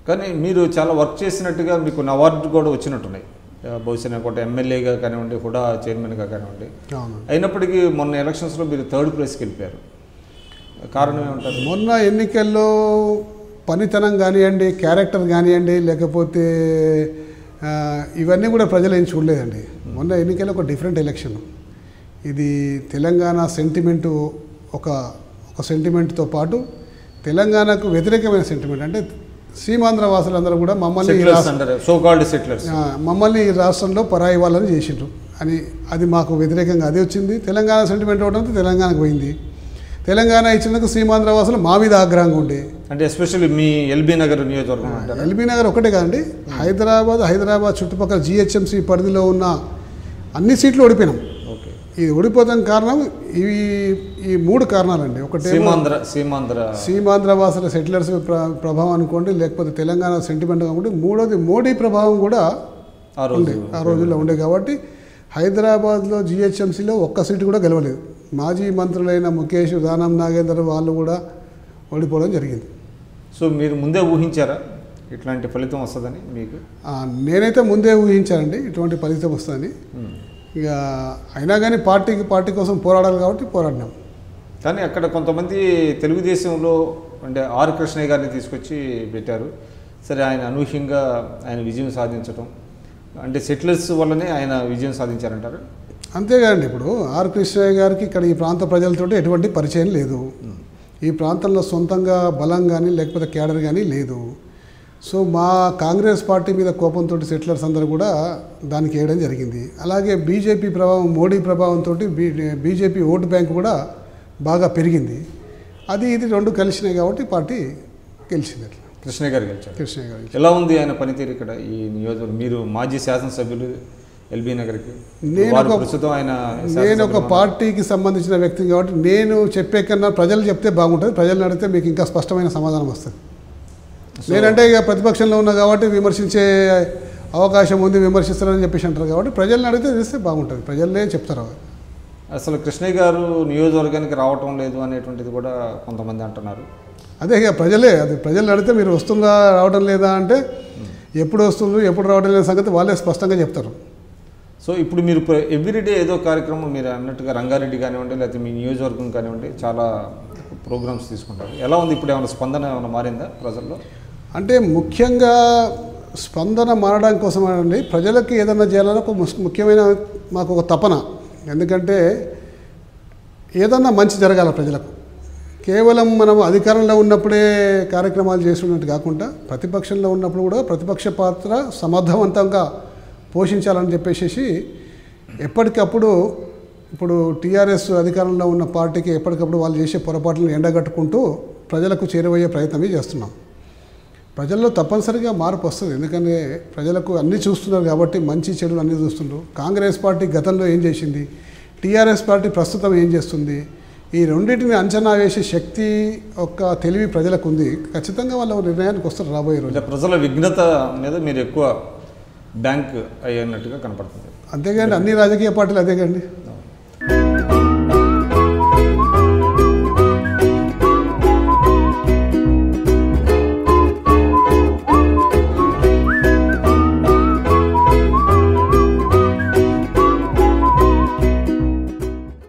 కానీ మీరు చాలా వర్క్ చేసినట్టుగా మీకు అవార్డు కూడా వచ్చినట్టున్నాయి, బహుశా ఒక ఎమ్మెల్యేగా కానివ్వండి, హుడా చైర్మన్గా కానివ్వండి. అయినప్పటికీ మొన్న ఎలక్షన్స్లో మీరు 3rd ప్లేస్కి వెళ్ళిపోయారు. కారణం ఏమంటారు? మొన్న ఎన్నికల్లో పనితనం కానివ్వండి, క్యారెక్టర్ కానివ్వండి, లేకపోతే ఇవన్నీ కూడా ప్రజలు ఏం చూడలేదండి. మొన్న ఎన్నికల్లో ఒక డిఫరెంట్ ఎలక్షన్. ఇది తెలంగాణ సెంటిమెంటు ఒక సెంటిమెంట్తో పాటు తెలంగాణకు వ్యతిరేకమైన సెంటిమెంట్. అంటే సీమాంధ్ర వాసులందరూ కూడా మమ్మల్ని ఈ రాష్ట్రంలో పరాయి వాళ్ళని చేసిండ్రు అని, అది మాకు వ్యతిరేకంగా అది వచ్చింది. తెలంగాణ సెంటిమెంట్ అవడంతో తెలంగాణకు పోయింది. తెలంగాణ ఇచ్చినందుకు సీమాంధ్ర వాసులు మా మీద ఆగ్రహంగా ఉండే. అంటే ఎస్పెషల్లీ మీ ఎల్బీ నగర్ నియోజకవర్గం, ఎల్బీ నగర్ ఒకటే కాదండి, హైదరాబాద్ చుట్టుపక్కల జిహెచ్ఎంసీ పరిధిలో ఉన్న అన్ని సీట్లు ఓడిపోయినాం. ఇది ఓడిపోతాం కారణం ఈ 3 కారణాలండి. ఒకటి సీమాంధ్ర వాసుల సెటిలర్స్ ప్రభావం అనుకోండి, లేకపోతే తెలంగాణ సెంటిమెంట్ అనుకోండి. మూడోది మోడీ ప్రభావం కూడా ఆ రోజుల్లో ఉండే. కాబట్టి హైదరాబాద్లో జిహెచ్ఎంసీలో ఒక్క సీటు కూడా గెలవలేదు. మాజీ మంత్రులైన ముఖేష్, దానం నాగేందర్ వాళ్ళు కూడా ఓడిపోవడం జరిగింది. సో మీరు ముందే ఊహించారా ఇట్లాంటి ఫలితం వస్తుందని? మీకు నేనైతే ముందే ఊహించానండి ఇటువంటి ఫలితం వస్తుందని. ఇక అయినా కానీ పార్టీ కోసం పోరాడాలి కాబట్టి పోరాడినాం. కానీ అక్కడ కొంతమంది తెలుగుదేశంలో అంటే ఆర్ కృష్ణయ్య గారిని తీసుకొచ్చి పెట్టారు. సరే, ఆయన అనూహ్యంగా ఆయన విజయం సాధించడం అంటే సెటిలర్స్ వల్లనే ఆయన విజయం సాధించారంటారు. అంతేగాదండి, ఇప్పుడు ఆర్ కృష్ణయ్య గారికి ఇక్కడ ఈ ప్రాంత ప్రజలతో ఎటువంటి పరిచయం లేదు. ఈ ప్రాంతంలో సొంతంగా బలం కానీ లేకపోతే క్యాడర్ కానీ లేదు. సో మా కాంగ్రెస్ పార్టీ మీద కోపంతో సెటిలర్స్ అందరూ కూడా దానికి వేయడం జరిగింది. అలాగే బీజేపీ ప్రభావం, మోడీ ప్రభావంతో బీజేపీ ఓటు బ్యాంకు కూడా బాగా పెరిగింది. ఇది 2 కలిసినాయి కాబట్టి పార్టీ గెలిచింది. అట్లా కృష్ణయ్య గారు గెలిచారు. ఎలా ఉంది ఆయన పనితీరు ఇక్కడ ఈ నియోజకవర్గం? మీరు మాజీ శాసనసభ్యులు ఎల్బీ నగర్కి, నేను ఒక పార్టీకి సంబంధించిన వ్యక్తి కాబట్టి నేను చెప్పే కన్నా ప్రజలు చెప్తే బాగుంటుంది. ప్రజలను అడిగితే మీకు ఇంకా స్పష్టమైన సమాధానం వస్తుంది. నేనంటే ఇక ప్రతిపక్షంలో ఉన్నా కాబట్టి విమర్శించే అవకాశం ఉంది, విమర్శిస్తారని చెప్పేసి అంటారు. కాబట్టి ప్రజలను అడిగితే తెలిస్తే బాగుంటుంది, ప్రజలే చెప్తారు. అసలు కృష్ణయ్య గారు నియోజకవర్గానికి రావటం లేదు అనేటువంటిది కూడా కొంతమంది అంటున్నారు. అదే ఇక ప్రజలు అడిగితే మీరు వస్తుందా రావడం లేదా అంటే ఎప్పుడు వస్తుండ్రు ఎప్పుడు రావడం లేని సంగతి వాళ్ళే స్పష్టంగా చెప్తారు. సో ఇప్పుడు మీరు ఎవ్రీడే ఏదో కార్యక్రమం మీరు అన్నట్టుగా రంగారెడ్డి కానివ్వండి, లేకపోతే మీ నియోజకవర్గం కానివ్వండి, చాలా ప్రోగ్రామ్స్ తీసుకుంటారు. ఎలా ఉంది ఇప్పుడు? ఏమైనా స్పందన ఏమైనా మారిందా ప్రజల్లో? అంటే ముఖ్యంగా స్పందన మారడం కోసం అండి, ప్రజలకు ఏదైనా చేయాలని ఒక ముఖ్యమైన మాకు ఒక తపన. ఎందుకంటే ఏదన్నా మంచి జరగాల ప్రజలకు. కేవలం మనం అధికారంలో ఉన్నప్పుడే కార్యక్రమాలు చేస్తున్నట్టు కాకుండా ప్రతిపక్షంలో ఉన్నప్పుడు కూడా ప్రతిపక్ష పాత్ర సమర్థవంతంగా పోషించాలని చెప్పేసి ఎప్పటికప్పుడు ఇప్పుడు టీఆర్ఎస్ అధికారంలో ఉన్న పార్టీకి ఎప్పటికప్పుడు వాళ్ళు చేసే పొరపాట్లను ఎండగట్టుకుంటూ ప్రజలకు చేరువయ్యే ప్రయత్నమే చేస్తున్నాం. ప్రజల్లో తప్పనిసరిగా మార్పు వస్తుంది. ఎందుకంటే ప్రజలకు అన్నీ చూస్తున్నారు కాబట్టి, మంచి చెడులు అన్నీ చూస్తున్నారు. కాంగ్రెస్ పార్టీ గతంలో ఏం చేసింది, టీఆర్ఎస్ పార్టీ ప్రస్తుతం ఏం చేస్తుంది, ఈ రెండింటిని అంచనా వేసే శక్తి ఒక తెలివి ప్రజలకు ఉంది. ఖచ్చితంగా వాళ్ళ నిర్ణయానికి వస్తారు రాబోయే రోజు. ప్రజల విఘ్నత మీద మీరు ఎక్కువ బ్యాంక్ అయ్యన్నట్టుగా కనపడుతుంది. అంతేగాని అన్ని రాజకీయ పార్టీలు అదే కండి.